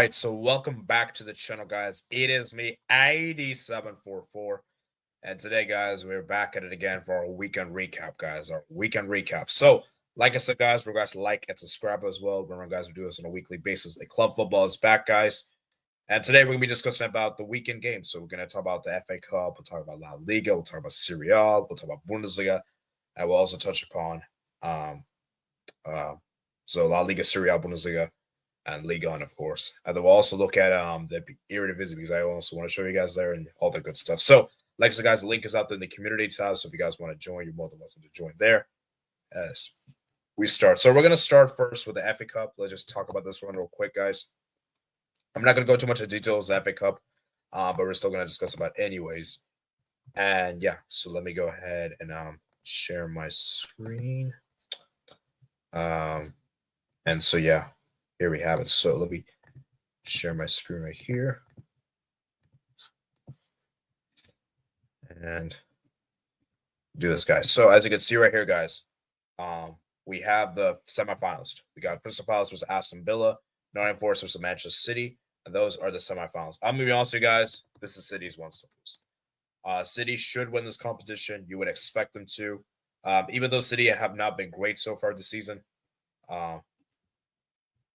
right, so welcome back to the channel, guys. It is me, 8744, and today, guys, we're back at it again for our weekend recap, guys. Our weekend recap. So, like I said, guys, we're guys to like and subscribe as well. Remember, guys, we do this on a weekly basis. The club football is back, guys, and today we're gonna be discussing about the weekend games. So, we're gonna talk about the FA Cup. We'll talk about La Liga. We'll talk about Serie A. We'll talk about Bundesliga, and we'll also touch upon um, uh, La Liga, Serie A, Bundesliga, and Liga, of course. And then we'll also look at the Eredivisie because I also want to show you guys there and all the good stuff. So, like I said, guys, the link is out there in the community tab. So if you guys want to join, you're more than welcome to join there as we start. So we're going to start first with the FA Cup. Let's just talk about this one real quick, guys. I'm not going to go too much into details of the FA Cup, but we're still going to discuss about it anyways. And yeah, so let me go ahead and share my screen. And so, yeah. Here we have it. So let me share my screen right here. And do this, guys. So as you can see right here, guys, we have the semifinals. We got Crystal Palace versus Aston Villa, Nottingham Forest versus Manchester City, and those are the semifinals. I'm gonna be honest with you guys. This is City's wants to lose. City should win this competition. You would expect them to, even though City have not been great so far this season.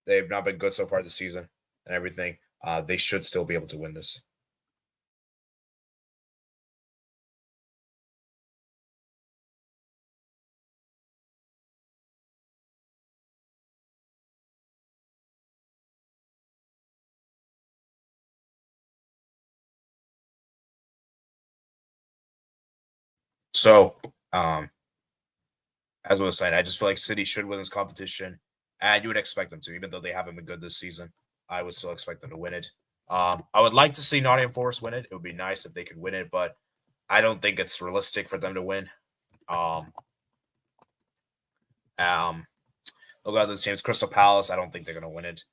They've not been good so far this season and everything. They should still be able to win this. So, as I was saying, I just feel like City should win this competition, and you would expect them to, even though they haven't been good this season. I would still expect them to win it. I would like to see Nottingham Forest win it. It would be nice if they could win it, but I don't think it's realistic for them to win. Look at those teams. Crystal Palace, I don't think they're going to win it.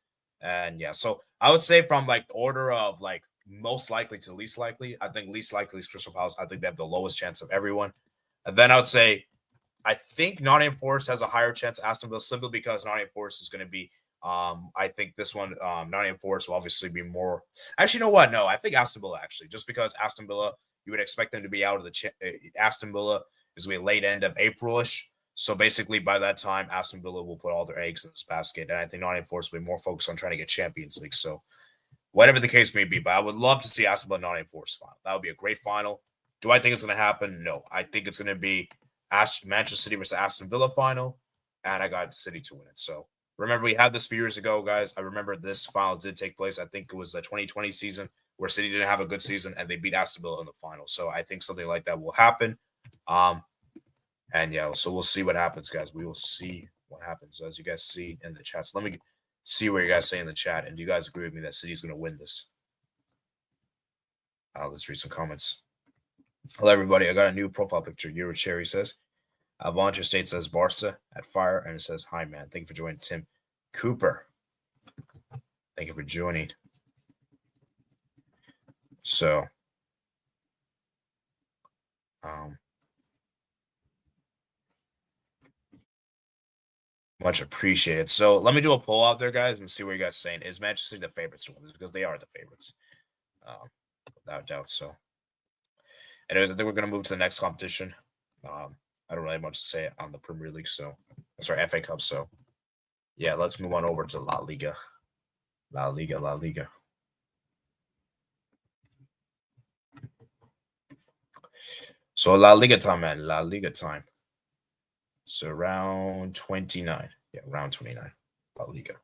And yeah, so I would say from like order of like most likely to least likely, I think least likely is Crystal Palace. I think they have the lowest chance of everyone. And then I would say I think Nottingham Forest has a higher chance Aston Villa simply because Nottingham Forest is going to be I think this one Nottingham Forest will obviously be more. Actually, you know what? No, I think Aston Villa actually, just because Aston Villa, you would expect them to be out of the Aston Villa is going to be late end of April-ish. So basically, by that time, Aston Villa will put all their eggs in this basket, and I think Nottingham Forest will be more focused on trying to get Champions League. So, whatever the case may be, but I would love to see Aston Villa Nottingham Forest final. That would be a great final. Do I think it's going to happen? No, I think it's going to be Manchester City versus Aston Villa final, and I got City to win it. So remember, we had this a few years ago, guys. I remember this final did take place. I think it was the 2020 season where City didn't have a good season, and they beat Aston Villa in the final. So I think something like that will happen. And yeah, so we'll see what happens, guys. We will see what happens as you guys see in the chat. So let me see what you guys say in the chat. And do you guys agree with me that City's going to win this? Let's read some comments. Hello, everybody. I got a new profile picture. Euro Cherry says. Volunteer State says Barca at fire. And it says, hi, man. Thank you for joining. Tim Cooper. Thank you for joining. So, much appreciated. So let me do a poll out there, guys, and see what you guys are saying. Is Manchester City the favorites to win this? Because they are the favorites, without doubt. So, anyways, I think we're going to move to the next competition. I don't really have much to say on the Premier League, sorry, FA Cup. So, yeah, let's move on over to La Liga. La Liga. So, La Liga time, man. La Liga time. So, round 29. Yeah, round 29. La Liga.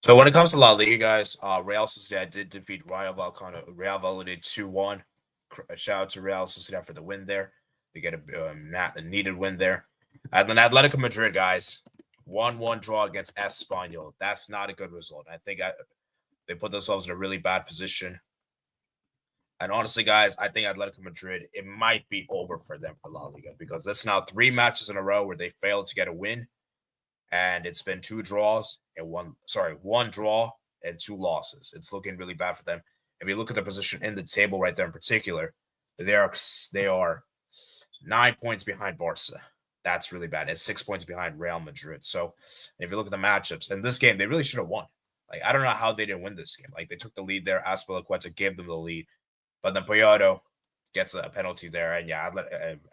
So when it comes to La Liga, guys, Real Sociedad did defeat Rayo Vallecano. Real Vallecano 2-1. Shout out to Real Sociedad for the win there. They get a needed win there. And then Atletico Madrid, guys, 1-1 draw against Espanyol. That's not a good result. I think they put themselves in a really bad position. And honestly, guys, I think Atletico Madrid, it might be over for them for La Liga because that's now 3 matches in a row where they failed to get a win. And it's been 2 draws and 1 draw and 2 losses. It's looking really bad for them. If you look at the position in the table right there in particular, They are 9 points behind Barca. That's really bad. It's 6 points behind Real Madrid. So if you look at the matchups in this game, they really should have won. Like, I don't know how they didn't win this game. Like, they took the lead there. Azpilicueta gave them the lead, but then Poyotto gets a penalty there. And yeah,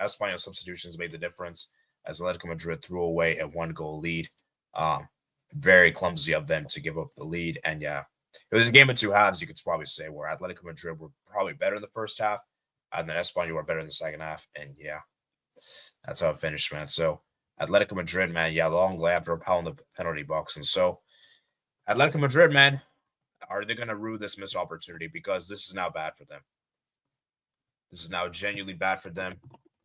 Espanyol substitutions made the difference as Atletico Madrid threw away a 1-goal lead. Very clumsy of them to give up the lead. And yeah, it was a game of two halves, you could probably say, where Atletico Madrid were probably better in the first half, and then Espanyol were better in the second half. And yeah, that's how it finished, man. So Atletico Madrid, man, yeah, long lay after a pound in the penalty box. And so Atletico Madrid, man, are they going to rue this missed opportunity? Because this is now bad for them. This is now genuinely bad for them,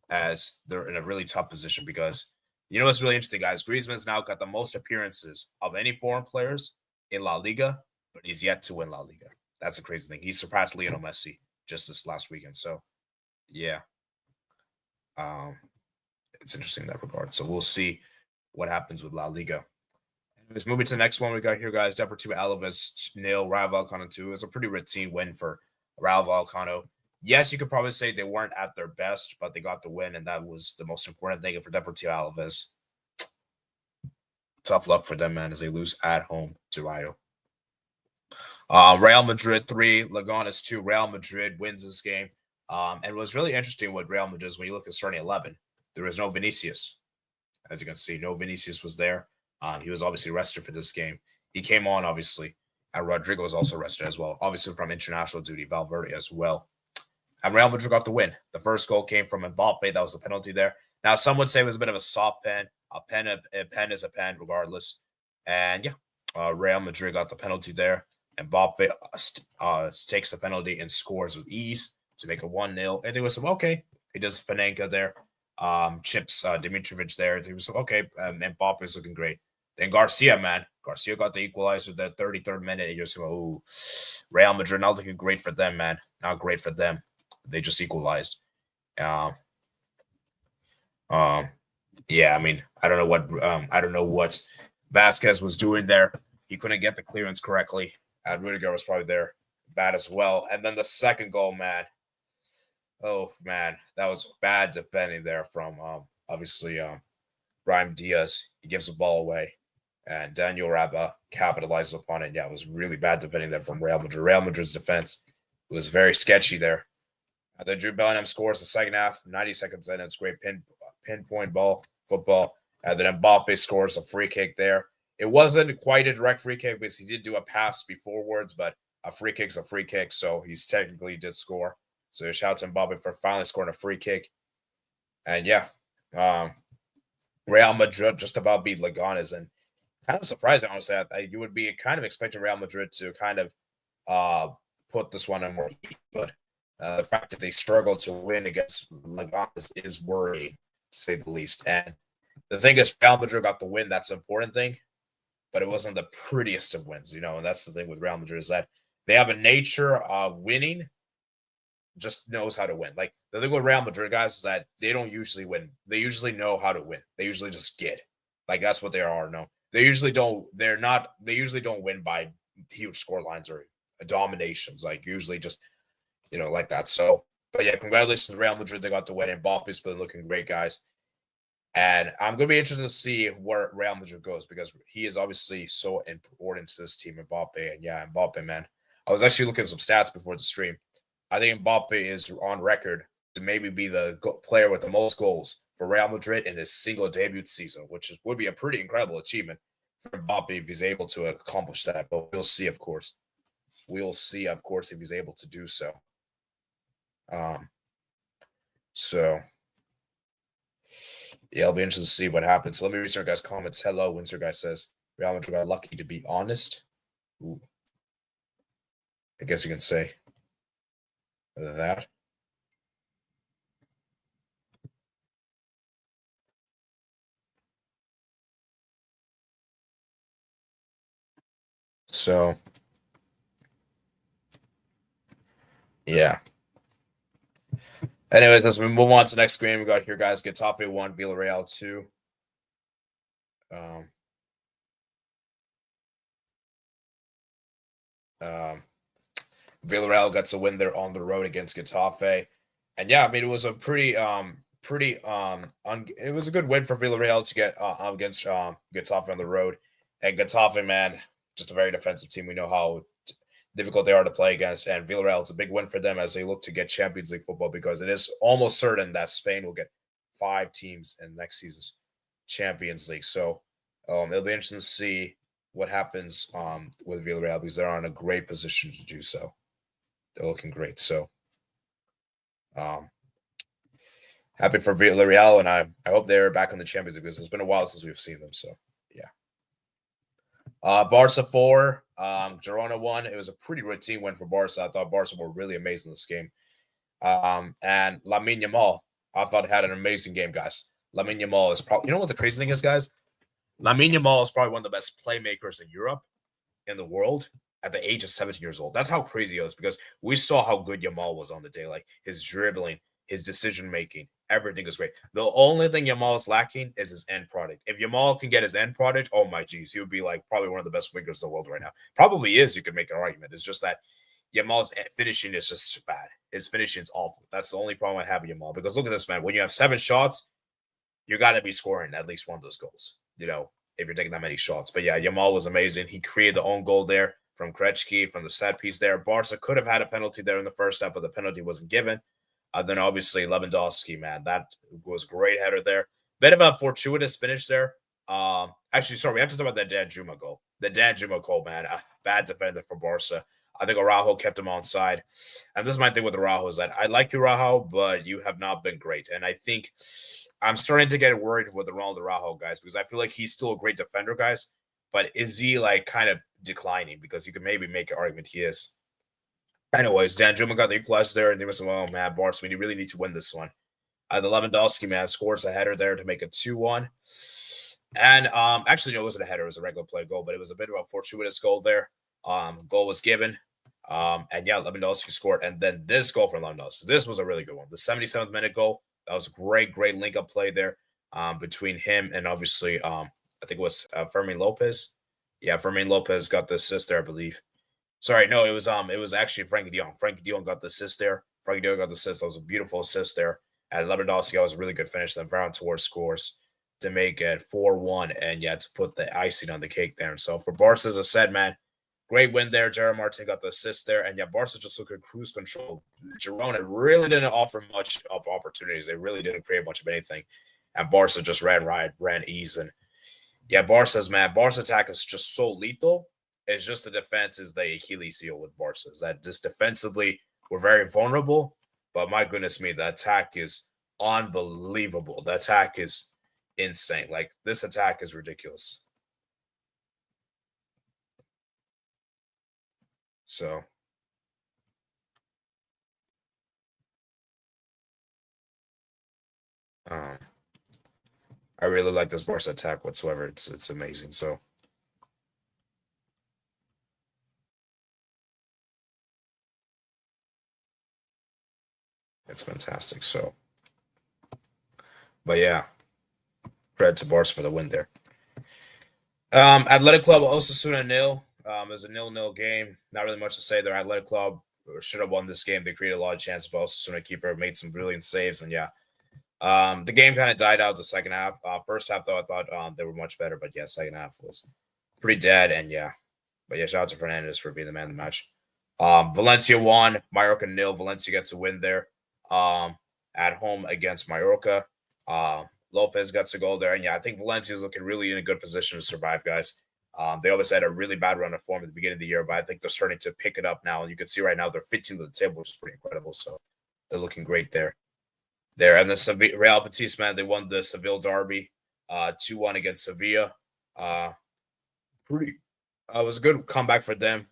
as they're in a really tough position. Because you know what's really interesting, guys? Griezmann's now got the most appearances of any foreign players in La Liga, but he's yet to win La Liga. That's a crazy thing. He surpassed Lionel Messi just this last weekend. So yeah, it's interesting in that regard. So we'll see what happens with La Liga. Anyways, moving to the next one we got here, guys. Deportivo Alaves 0, Rayo Vallecano 2. It was a pretty routine win for Rayo Vallecano. Yes, you could probably say they weren't at their best, but they got the win, and that was the most important thing for Deportivo Alaves. Tough luck for them, man, as they lose at home to Rayo. Real Madrid 3, Leganes 2. Real Madrid wins this game. And what's really interesting with Real Madrid is when you look at starting 11, there was no Vinicius. As you can see, no Vinicius was there. He was obviously rested for this game. He came on, obviously, and Rodrigo was also rested as well, obviously from international duty, Valverde as well. And Real Madrid got the win. The first goal came from Mbappe. That was the penalty there. Now, some would say it was a bit of a soft pen. A pen is a pen, regardless. And yeah, Real Madrid got the penalty there. Mbappe takes the penalty and scores with ease to make it 1-0. And it was okay. He does Panenka there. Chips Dimitrovic there. He was okay. Mbappe is looking great. Then Garcia, man. Garcia got the equalizer the 33rd minute. And you're just like, oh, Real Madrid not looking great for them, man. Not great for them. They just equalized. Yeah, I mean, I don't know what Vasquez was doing there. He couldn't get the clearance correctly. Rudiger was probably there bad as well. And then the second goal, man. Oh man, that was bad defending there from obviously Brahim Diaz. He gives the ball away, and Daniel Rabah capitalizes upon it. Yeah, it was really bad defending there from Real Madrid. Real Madrid's defense was very sketchy there. And then Jude Bellingham scores the second half, 90 seconds in. It's great pinpoint football. And then Mbappe scores a free kick there. It wasn't quite a direct free kick because he did do a pass beforewards, but a free kick's a free kick, so he's technically did score. So shout out to Mbappe for finally scoring a free kick. And yeah, Real Madrid just about beat Leganes, and kind of surprising, honestly. You would be kind of expecting Real Madrid to kind of put this one in more heat, but the fact that they struggled to win against Leganes is worrying, to say the least. And the thing is, Real Madrid got the win. That's the important thing, but it wasn't the prettiest of wins, and that's the thing with Real Madrid is that they have a nature of winning, just knows how to win. Like the thing with Real Madrid guys is that they don't usually win. They usually know how to win. They usually just get. Like that's what they are. No, they usually don't. They're not. They usually don't win by huge score lines or dominations. Like usually just like that. So, but yeah, congratulations to Real Madrid. They got the win. And Mbappe's been looking great, guys. And I'm going to be interested to see where Real Madrid goes because he is obviously so important to this team, Mbappe. And yeah, Mbappe, man. I was actually looking at some stats before the stream. I think Mbappe is on record to maybe be the player with the most goals for Real Madrid in his single debut season, which would be a pretty incredible achievement for Mbappe if he's able to accomplish that. But we'll see, of course. We'll see, of course, if he's able to do so. So, yeah, I'll be interested to see what happens. So let me read some guys' comments. Hello, Windsor guy says, Real Madrid got lucky, to be honest. Ooh. I guess you can say that. So, yeah. Anyways, as we move on to the next game, we got here, guys. Getafe 1, Villarreal 2. Villarreal gets a win there on the road against Getafe. And yeah, I mean, it was a it was a good win for Villarreal to get against Getafe on the road. And Getafe, man, just a very defensive team. We know how difficult they are to play against. And Villarreal, it's a big win for them as they look to get Champions League football because it is almost certain that Spain will get 5 teams in next season's Champions League. So it'll be interesting to see what happens with Villarreal because they're in a great position to do so. They're looking great. So um, happy for Villarreal, and I hope they're back in the Champions League because it's been a while since we've seen them. So yeah. Barca 4, Girona 1. It was a pretty routine win for Barca. I thought Barca were really amazing this game. And Lamine Yamal, I thought had an amazing game, guys. Lamine Yamal is probably, you know what the crazy thing is, guys? Lamine Yamal is probably one of the best playmakers in Europe, in the world, at the age of 17 years old. That's how crazy it was because we saw how good Yamal was on the day. Like his dribbling, his decision making, everything is great. The only thing Yamal is lacking is his end product. If Yamal can get his end product, oh my geez, he would be like probably one of the best wingers in the world right now. Probably is. You could make an argument. It's just that Yamal's finishing is just bad. His finishing is awful. That's the only problem I have with Yamal. Because look at this, man. When you have 7 shots, you got to be scoring at least one of those goals. You know, if you're taking that many shots. But yeah, Yamal was amazing. He created the own goal there from Krejci, from the set piece there. Barca could have had a penalty there in the first half, but the penalty wasn't given. Then obviously Lewandowski, man, that was a great header there. Bit of a fortuitous finish there. Actually, sorry, we have to talk about that Dan Juma goal. The Dan Juma goal, man, bad defender for Barca. I think Araujo kept him on side. And this is my thing with Araujo is that I like you, Araujo, but you have not been great. And I think I'm starting to get worried with the Ronald Araujo guys because I feel like he's still a great defender, guys. But is he like kind of declining? Because you could maybe make an argument he is. Anyways, Dan Juma got the equalizer there, and they was, oh man, Barca, we really need to win this one. The Lewandowski, man, scores a header there to make it 2-1. And actually, no, it wasn't a header, it was a regular play goal, but it was a bit of a fortuitous goal there. Goal was given. And yeah, Lewandowski scored. And then this goal from Lewandowski, this was a really good one. The 77th minute goal. That was a great link up play there between him and obviously, I think it was Fermin Lopez. Yeah, Fermin Lopez got the assist there, I believe. Sorry, no, it was actually Frankie de Jong. Frankie de Jong got the assist there. Frankie de Jong got the assist. That was a beautiful assist there. And Lewandowski, that was a really good finish. Then Ferran Torres scores to make it 4-1. And yeah, to put the icing on the cake there. And so for Barca, as I said, man, great win there. Gerard Martin got the assist there. And yeah, Barca just looked at cruise control. Girona really didn't offer much of opportunities. They really didn't create much of anything. And Barca just ran ease. And yeah, Barca's attack is just so lethal. It's just the defense is the Achilles heel with Barca. Is that just defensively, we're very vulnerable. But my goodness me, the attack is unbelievable. The attack is insane. Like, this attack is ridiculous. So um, I really like this Barca attack whatsoever. It's amazing. So it's fantastic. So, but yeah, credit to Barca for the win there. Athletic Club Osasuna 0. It was a 0-0 game. Not really much to say there. Athletic Club should have won this game. They created a lot of chances, but Osasuna keeper made some brilliant saves. And yeah, the game kind of died out the second half. First half, though, I thought they were much better. But yeah, second half was pretty dead. And yeah, but yeah, shout out to Fernandez for being the man of the match. Valencia won. Mallorca 0. Valencia gets a win there at home against Mallorca. Lopez gets a goal there. And yeah, I think Valencia is looking really in a good position to survive, guys. They always had a really bad run of form at the beginning of the year, but I think they're starting to pick it up now. And you can see right now they're 15th to the table, which is pretty incredible. So they're looking great there. And the Real Betis, man, they won the Seville derby 2-1 against Sevilla. Pretty it was a good comeback for them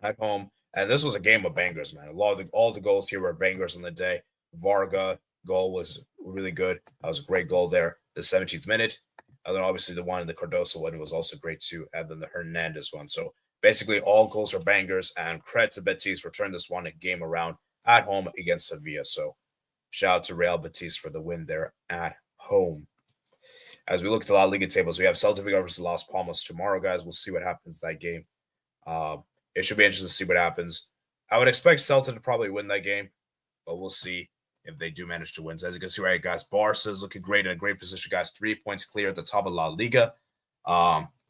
at home. And this was a game of bangers, man. All the goals here were bangers on the day. Varga goal was really good. That was a great goal there. The 17th minute. And then obviously the one in the Cardoso one was also great too. And then the Hernandez one. So basically all goals are bangers. And credit to Betis for turning this one game around at home against Sevilla. So shout out to Real Betis for the win there at home. As we look at the La Liga tables, we have Celta Vigo versus Las Palmas tomorrow, guys. We'll see what happens that game. It should be interesting to see what happens. I would expect Celta to probably win that game, but we'll see. if they do manage to win. So as you can see, right, guys, Barca is looking great in a great position, guys. 3 points clear at the top of La Liga.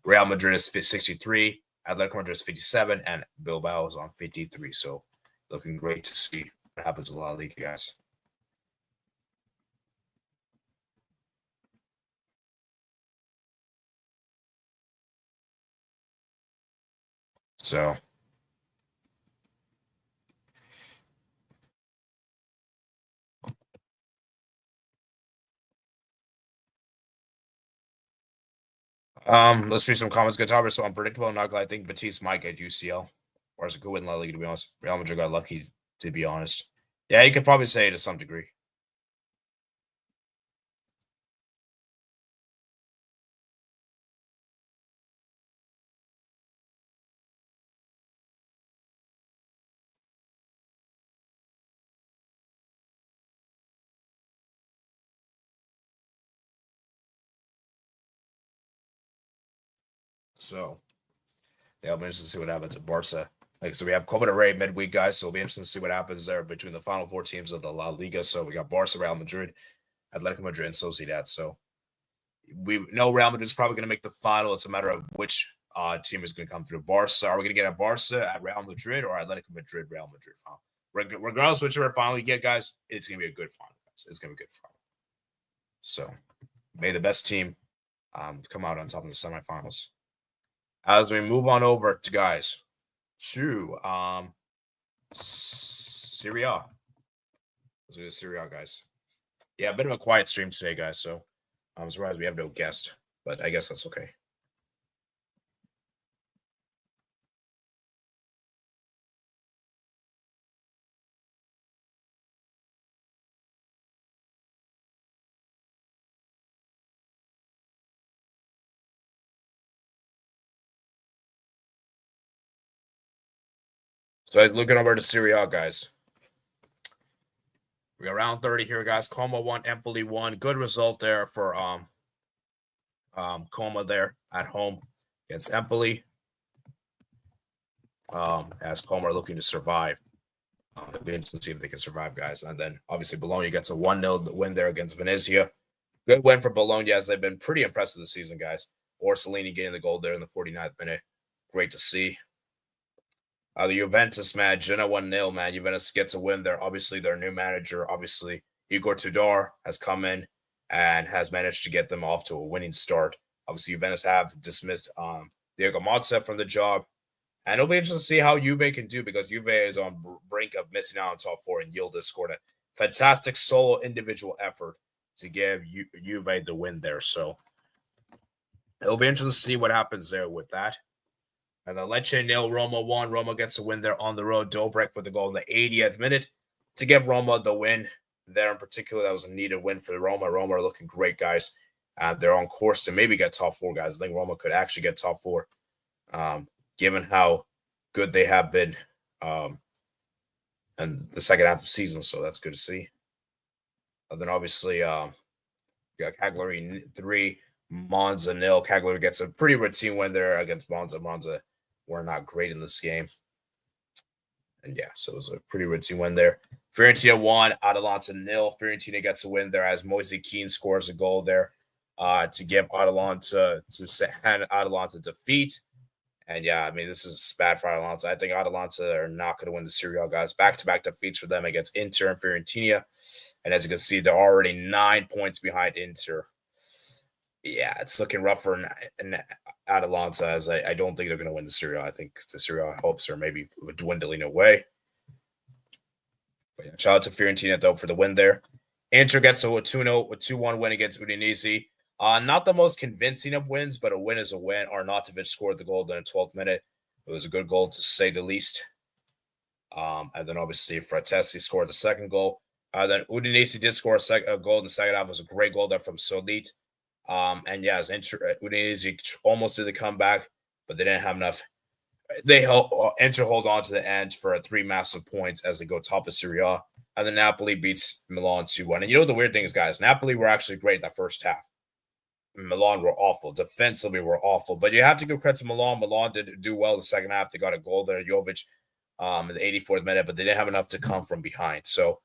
Real Madrid is 63, Atletico Madrid is 57, and Bilbao is on 53. So looking great to see what happens in La Liga, guys. So let's read some comments. Good topic. So unpredictable. Not glad. I think Batiste might get UCL, or is it good win La Liga? To be honest, Real Madrid got lucky. To be honest, yeah, you could probably say to some degree. So yeah, I'll be interested to see what happens at Barca. Like, so we have Copa del Rey midweek, guys. So it'll be interesting to see what happens there between the final 4 teams of the La Liga. So we got Barca, Real Madrid, Atletico Madrid, and Sociedad. So we know Real Madrid is probably going to make the final. It's a matter of which team is going to come through. Barca, are we going to get a Barca at Real Madrid or Atletico Madrid, Real Madrid final? Regardless of whichever final you get, guys, it's going to be a good final. Guys. It's going to be a good final. So may the best team come out on top in the semifinals. As we move on over to guys to Serie A. Let's do Serie A, guys. Yeah, a bit of a quiet stream today, guys. So I'm surprised we have no guest, but I guess that's okay. So looking over to Serie A, guys. We got round 30 here, guys. Como won, Empoli won. Good result there for Como there at home against Empoli. As Como are looking to survive. It'll be interesting to see if they can survive, guys. And then obviously Bologna gets a 1-0 win there against Venezia. Good win for Bologna, as they've been pretty impressive this season, guys. Orsolini getting the goal there in the 49th minute. Great to see. The Juventus, man, Genoa 1-0, man. Juventus gets a win there. Obviously, their new manager, obviously, Igor Tudor, has come in and has managed to get them off to a winning start. Obviously, Juventus have dismissed Diego Mozza from the job. And it'll be interesting to see how Juve can do, because Juve is on brink of missing out on top 4, and Yildiz scored a fantastic solo individual effort to give Juve the win there. So it'll be interesting to see what happens there with that. And then Lecce 0, Roma 1. Roma gets a win there on the road. Dobrik with the goal in the 80th minute to give Roma the win there in particular. That was a needed win for Roma. Roma are looking great, guys. They're on course to maybe get top 4, guys. I think Roma could actually get top 4, given how good they have been in the second half of the season. So that's good to see. And then obviously, got Cagliari 3, Monza 0. Cagliari gets a pretty routine win there against Monza. Monza were not great in this game. And yeah, so it was a pretty routine win there. Fiorentina 1, Atalanta 0. Fiorentina gets a win there as Moise Kean scores a goal there to give Atalanta defeat. And yeah, I mean, this is bad for Atalanta. I think Atalanta are not going to win the Serie A, guys. Back-to-back defeats for them against Inter and Fiorentina. And as you can see, they're already 9 points behind Inter. Yeah, it's looking rough for Atalanta, as I don't think they're going to win the Serie A. I think the Serie A hopes are maybe dwindling away. But yeah, shout out to Fiorentina, though, for the win there. Inter gets a 2-1 win against Udinese. Not the most convincing of wins, but a win is a win. Arnautovic scored the goal in the 12th minute. It was a good goal, to say the least. And then obviously Fratesi scored the second goal. Then Udinese did score a goal in the second half. It was a great goal there from Solit. And yeah, as Udinese almost did the comeback, but they didn't have enough. They Inter hold on to the end for 3 massive points as they go top of Serie A. And then Napoli beats Milan 2-1. And you know what the weird thing is, guys? Napoli were actually great that first half. Milan were awful. Defensively were awful. But you have to give credit to Milan. Milan did do well in the second half. They got a goal there, Jovic, in the 84th minute, but they didn't have enough to come from behind. So,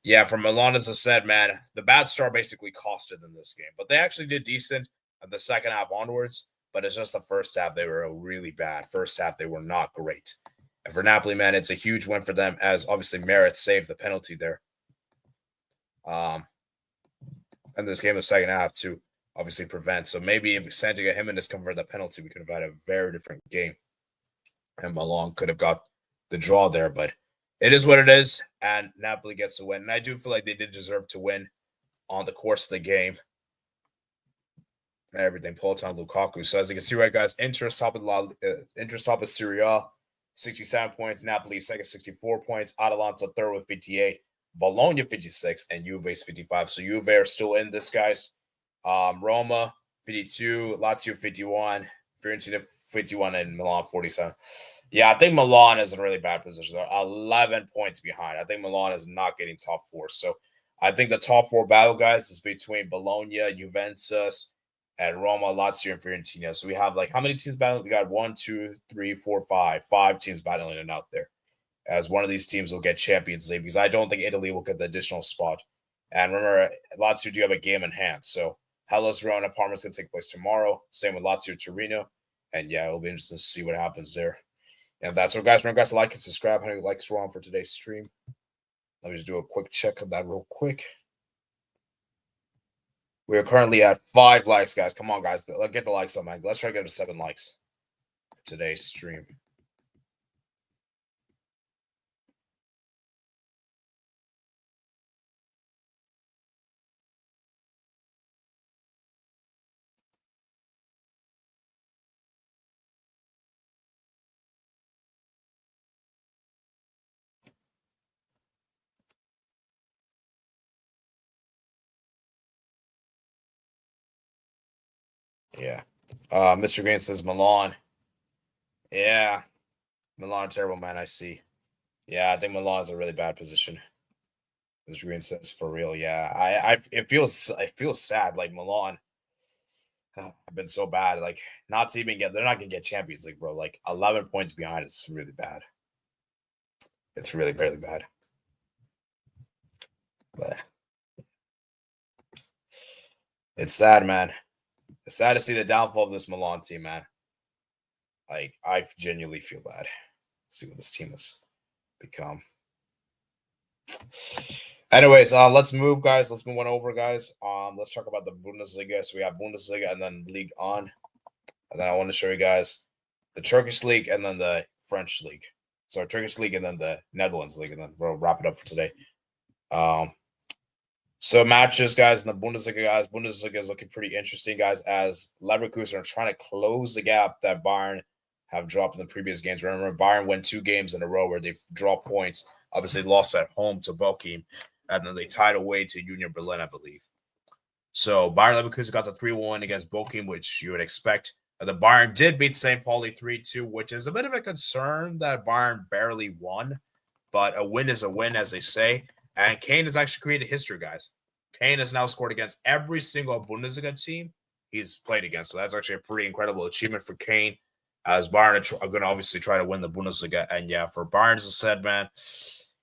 Yeah, for Milan, as I said, man, the bad start basically costed them this game. But they actually did decent at the second half onwards. But it's just the first half they were really bad. First half they were not great. And for Napoli, man, it's a huge win for them as obviously Merritt saved the penalty there. And this game, the second half, to obviously prevent. So maybe if Santiago Jimenez converted the penalty, we could have had a very different game. And Milan could have got the draw there, but it is what it is. And Napoli gets to win. And I do feel like they did deserve to win on the course of the game. Everything, Polton, Lukaku. So as you can see, right, guys, interest top of Serie A, 67 points. Napoli second, 64 points. Atalanta third with 58. Bologna 56 and Juve 55. So Juve are still in this, guys. Roma 52, Lazio 51, Fiorentina 51, and Milan 47. Yeah, I think Milan is in a really bad position. They're 11 points behind. I think Milan is not getting top four. So I think the top four battle, guys, is between Bologna, Juventus, and Roma, Lazio, and Fiorentina. So we have like how many teams battling? We got 1, 2, 3, 4, 5. 5 teams battling it out there. As one of these teams will get Champions League because I don't think Italy will get the additional spot. And remember, Lazio do have a game in hand. So Hellas, Verona, Parma is going to take place tomorrow. Same with Lazio, Torino. And yeah, it'll be interesting to see what happens there. And that's what, guys. Remember, guys, to like and subscribe. How many likes were on for today's stream? Let me just do a quick check of that real quick. We are currently at 5 likes, guys. Come on, guys. Let's get the likes up, man. Let's try to get to 7 likes for today's stream. Yeah. Mr. Green says Milan. Yeah. Milan, terrible, man. I see. Yeah, I think Milan is a really bad position. Mr. Green says for real. Yeah. It feels sad. Like Milan have been so bad. Like not to even get they're not gonna get Champions League, bro. Like 11 points behind is really bad. It's really, really bad. But it's sad, man. It's sad to see the downfall of this Milan team, man. Like I genuinely feel bad. See what this team has become. Anyways, let's move, guys. Let's move on over, guys. Let's talk about the Bundesliga. So we have Bundesliga and then League On, and then I want to show you guys the Turkish league and then the French league. So Turkish league and then the Netherlands league, and then we'll wrap it up for today. So matches, guys, in the Bundesliga, guys. Bundesliga is looking pretty interesting, guys, as Leverkusen are trying to close the gap that Bayern have dropped in the previous games. Remember, Bayern won 2 games in a row where they've dropped points. Obviously, lost at home to Bochum, and then they tied away to Union Berlin, I believe. So Bayern Leverkusen got the 3-1 against Bochum, which you would expect. The Bayern did beat St. Pauli 3-2, which is a bit of a concern that Bayern barely won, but a win is a win, as they say. And Kane has actually created history, guys. Kane has now scored against every single Bundesliga team he's played against. So that's actually a pretty incredible achievement for Kane, as Bayern are going to obviously try to win the Bundesliga. And yeah, for Bayern, as I said, man,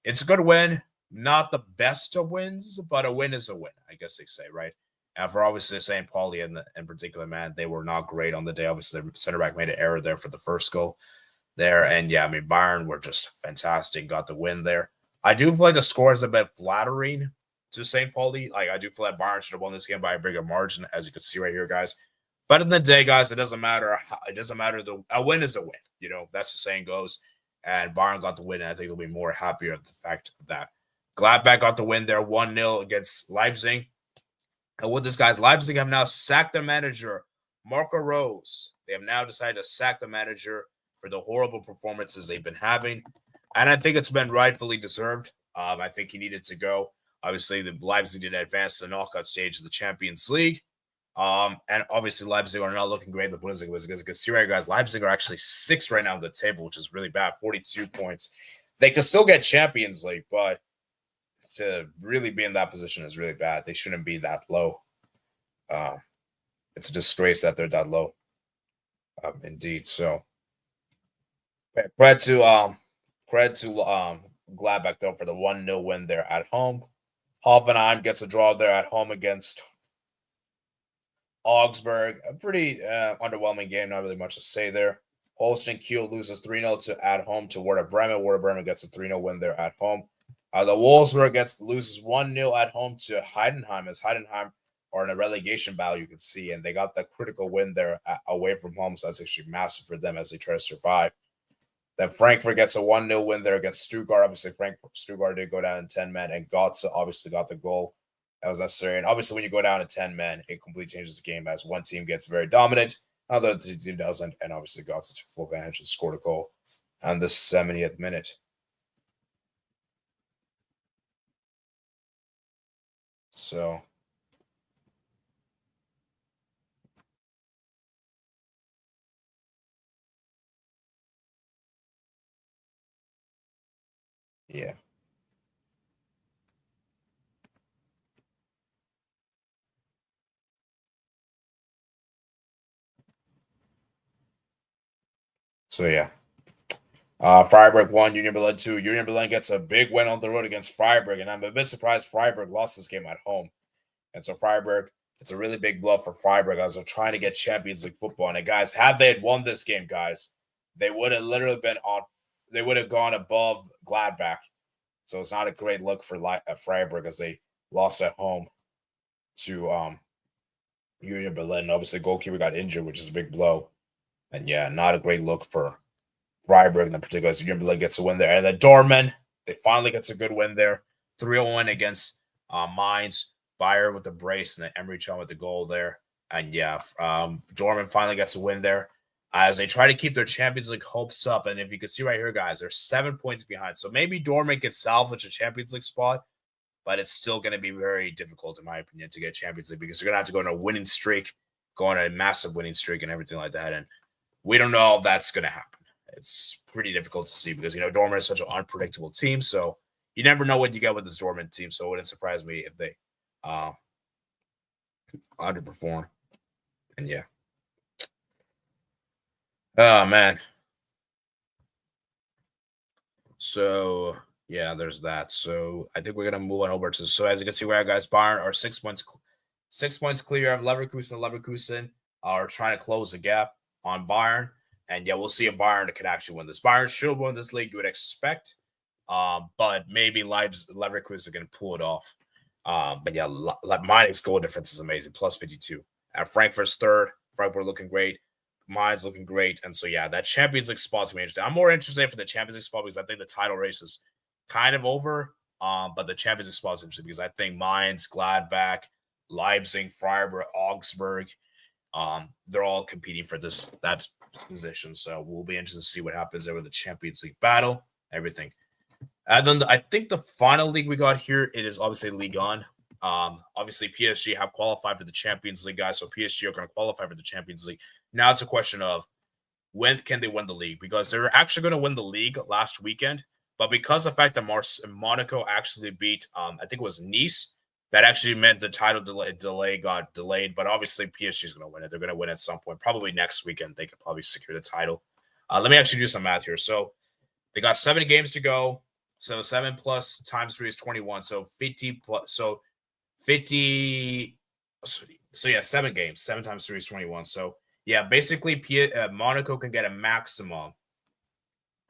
it's a good win. Not the best of wins, but a win is a win, I guess they say, right? And for obviously St. Pauli in particular, man, they were not great on the day. Obviously, the center back made an error there for the first goal there. And yeah, I mean, Bayern were just fantastic, got the win there. I do feel like the score is a bit flattering to St. Pauli. Like, I do feel like Bayern should have won this game by a bigger margin, as you can see right here, guys. But in the day, guys, it doesn't matter. It doesn't matter. A win is a win. You know, that's the saying goes. And Bayern got the win, and I think they'll be more happier at the fact that Gladbach got the win there 1-0 against Leipzig. And with this, guys, Leipzig have now sacked their manager, Marco Rose. They have now decided to sack the manager for the horrible performances they've been having. And I think it's been rightfully deserved. I think he needed to go. Obviously, the Leipzig did advance to the knockout stage of the Champions League. And obviously, Leipzig are not looking great in the Bundesliga. Because you can see right, guys, Leipzig are actually 6th right now on the table, which is really bad, 42 points. They could still get Champions League, but to really be in that position is really bad. They shouldn't be that low. It's a disgrace that they're that low. Indeed. So credit to Gladbach though for the 1-0 win there at home. Hoffenheim gets a draw there at home against Augsburg. A pretty underwhelming game. Not really much to say there. Holstein Kiel loses 3-0 at home to Werder Bremen. Werder Bremen gets a 3-0 win there at home. The Wolfsburg loses 1-0 at home to Heidenheim, as Heidenheim are in a relegation battle, you can see, and they got that critical win there away from home, so that's actually massive for them as they try to survive. Then Frankfurt gets a 1-0 win there against Stuttgart. Obviously, Stuttgart did go down in 10 men, and Götze obviously got the goal that was necessary. And obviously, when you go down to 10 men, it completely changes the game as one team gets very dominant, another team doesn't, and obviously Götze took full advantage and scored a goal on the 70th minute. So, yeah. So, yeah. Freiburg 1, Union Berlin 2. Union Berlin gets a big win on the road against Freiburg, and I'm a bit surprised Freiburg lost this game at home. And so Freiburg, it's a really big blow for Freiburg as they're trying to get Champions League football. And guys, had they had won this game, guys, they would have literally been on. They would have gone above Gladbach. So it's not a great look for Freiburg as they lost at home to Union Berlin. Obviously, goalkeeper got injured, which is a big blow. And yeah, not a great look for Freiburg in particular as Union Berlin gets a win there. And then Dortmund, they finally gets a good win there. 3-0 against Mainz. Bayer with the brace, and then Emery Chan with the goal there. And yeah, Dortmund finally gets a win there as they try to keep their Champions League hopes up. And if you can see right here, guys, they're 7 points behind. So maybe Dortmund can salvage a Champions League spot, but it's still going to be very difficult, in my opinion, to get Champions League because they're going to have to go on a winning streak, go on a massive winning streak and everything like that. And we don't know if that's going to happen. It's pretty difficult to see because, Dortmund is such an unpredictable team. So you never know what you get with this Dortmund team. So it wouldn't surprise me if they underperform. And yeah. Oh man. So yeah, there's that. So I think we're gonna move on over to. So as you can see, where guys, Bayern are 6 points, 6 points clear of Leverkusen. Leverkusen are trying to close the gap on Bayern, and yeah, we'll see if Bayern can actually win this. Bayern should win this league, you would expect, but maybe Leverkusen can pull it off. But yeah, Mainz's goal difference is amazing, plus 52. At Frankfurt's third, Frankfurt looking great. Mainz looking great. And so, yeah, that Champions League spot's going to be interesting. I'm more interested for the Champions League spot because I think the title race is kind of over. But the Champions League spot is interesting because I think Mainz, Gladbach, Leipzig, Freiburg, Augsburg, they're all competing for that position. So we'll be interested to see what happens there with the Champions League battle, everything. And then I think the final league we got here, it is obviously Ligue 1. Obviously, PSG have qualified for the Champions League, guys. So PSG are going to qualify for the Champions League. Now it's a question of when can they win the league? Because they were actually going to win the league last weekend. But because of the fact that Monaco actually beat, I think it was Nice, that actually meant the title delay got delayed. But obviously, PSG is going to win it. They're going to win at some point. Probably next weekend, they could probably secure the title. Let me actually do some math here. So they got 7 games to go. So 7 plus times 3 is 21. So 50 plus. So 50. So yeah, 7 games. 7 times 3 is 21. So yeah, basically Monaco can get a maximum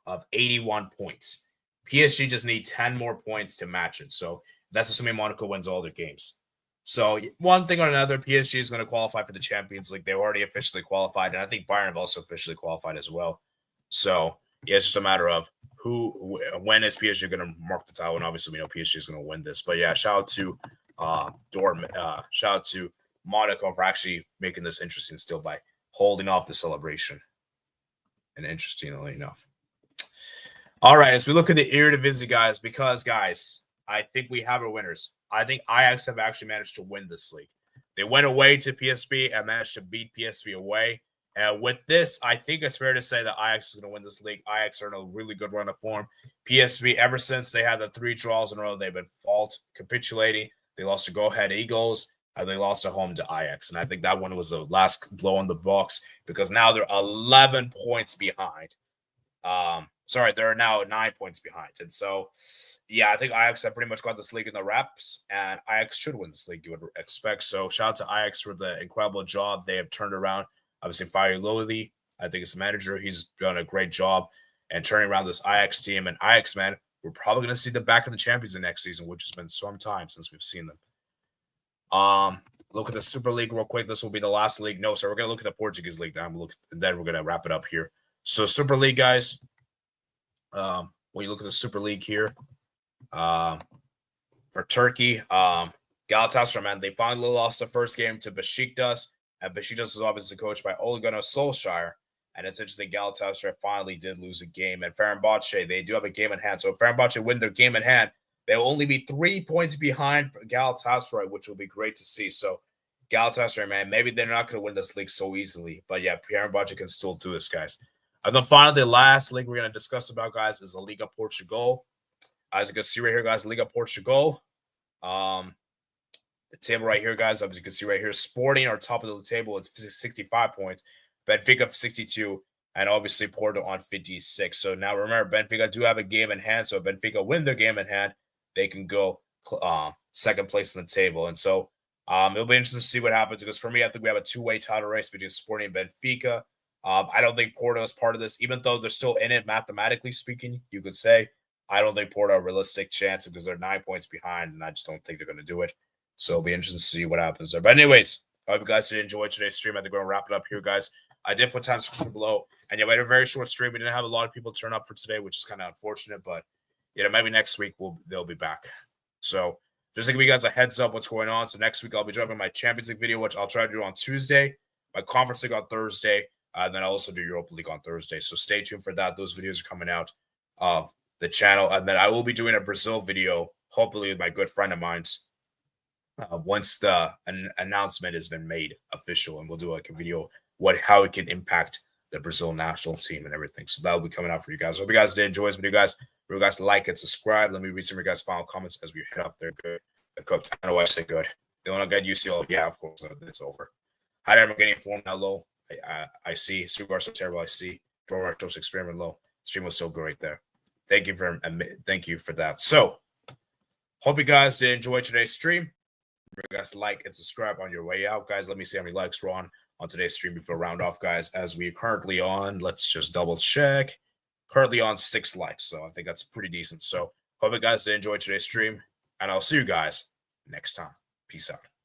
of 81 points. PSG just need 10 more points to match it. So that's assuming Monaco wins all their games. So one thing or another, PSG is going to qualify for the Champions League. They already officially qualified, and I think Bayern have also officially qualified as well. So yeah, it's just a matter of when is PSG going to mark the title, and obviously we know PSG is going to win this. But yeah, shout out to shout out to Monaco for actually making this interesting still by holding off the celebration. And interestingly enough. All right, as we look at the Eredivisie, guys, because, guys, I think we have our winners. I think Ajax have actually managed to win this league. They went away to PSV and managed to beat PSV away. And with this, I think it's fair to say that Ajax is going to win this league. Ajax are in a really good run of form. PSV, ever since they had the 3 draws in a row, they've been capitulating. They lost to Go Ahead Eagles, and they lost at home to Ajax. And I think that one was the last blow on the box because now they're 11 points behind. Sorry, they're now 9 points behind. And so, yeah, I think Ajax have pretty much got this league in the wraps, and Ajax should win this league, you would expect. So, shout out to Ajax for the incredible job they have turned around. Obviously, Fire Lowly, I think, as a manager, he's done a great job and turning around this Ajax team. And Ajax, man, we're probably going to see them back in the Champions League next season, which has been some time since we've seen them. Look at the Super League real quick. This will be the last league. No, so we're going to look at the Portuguese league. Then we're going to wrap it up here. So Super League, guys. When you look at the Super League here, for Turkey, Galatasaray, man, they finally lost the first game to Besiktas, and Besiktas is obviously coached by Ole Gunnar Solskjaer. And it's interesting, Galatasaray finally did lose a game. And Fenerbahce, they do have a game in hand. So if Fenerbahce win their game in hand, they'll only be 3 points behind for Galatasaray, which will be great to see. So Galatasaray, man, maybe they're not going to win this league so easily. But yeah, Fenerbahce can still do this, guys. And then finally, the last league we're going to discuss about, guys, is the Liga Portugal. As you can see right here, guys, Liga Portugal. The table right here, guys, as you can see right here, Sporting are top of the table with 65 points. Benfica 62, and obviously Porto on 56. So now remember, Benfica do have a game in hand. So if Benfica win their game in hand, they can go second place in the table. And so it'll be interesting to see what happens, because for me, I think we have a two-way title race between Sporting and Benfica. I don't think Porto is part of this, even though they're still in it mathematically speaking, you could say. I don't think Porto have a realistic chance because they're 9 points behind, and I just don't think they're going to do it. So it'll be interesting to see what happens there. But anyways, I hope you guys did enjoy today's stream. I think we're going to wrap it up here, guys. I did put time description below, and yeah, we had a very short stream. We didn't have a lot of people turn up for today, which is kind of unfortunate, but maybe next week they'll be back. So just to give you guys a heads up what's going on. So next week I'll be dropping my Champions League video, which I'll try to do on Tuesday, my Conference League on Thursday, then I'll also do Europa League on Thursday. So stay tuned for that. Those videos are coming out of the channel, and then I will be doing a Brazil video, hopefully with my good friend of mine's, once the announcement has been made official, and we'll do like a video how it can impact the Brazil national team and everything. So that'll be coming out for you guys. Hope you guys did enjoy this video, guys. Remember, guys, to like and subscribe. Let me read some of your guys' final comments as we head up there. Good. Cooked. I don't know why I say good. They want to get UCL. Yeah, of course. It's over. Hi there. I'm getting informed now low. I see. Sugar so terrible. I see. Draw Rectos experiment low. Stream was still great there. Thank you for that. So hope you guys did enjoy today's stream. Remember, guys, to like and subscribe on your way out, guys. Let me see how many likes we're on today's stream before round off, guys. As we're currently on, let's just double check. Currently on 6 likes, so I think that's pretty decent. So hope you guys did enjoy today's stream, and I'll see you guys next time. Peace out.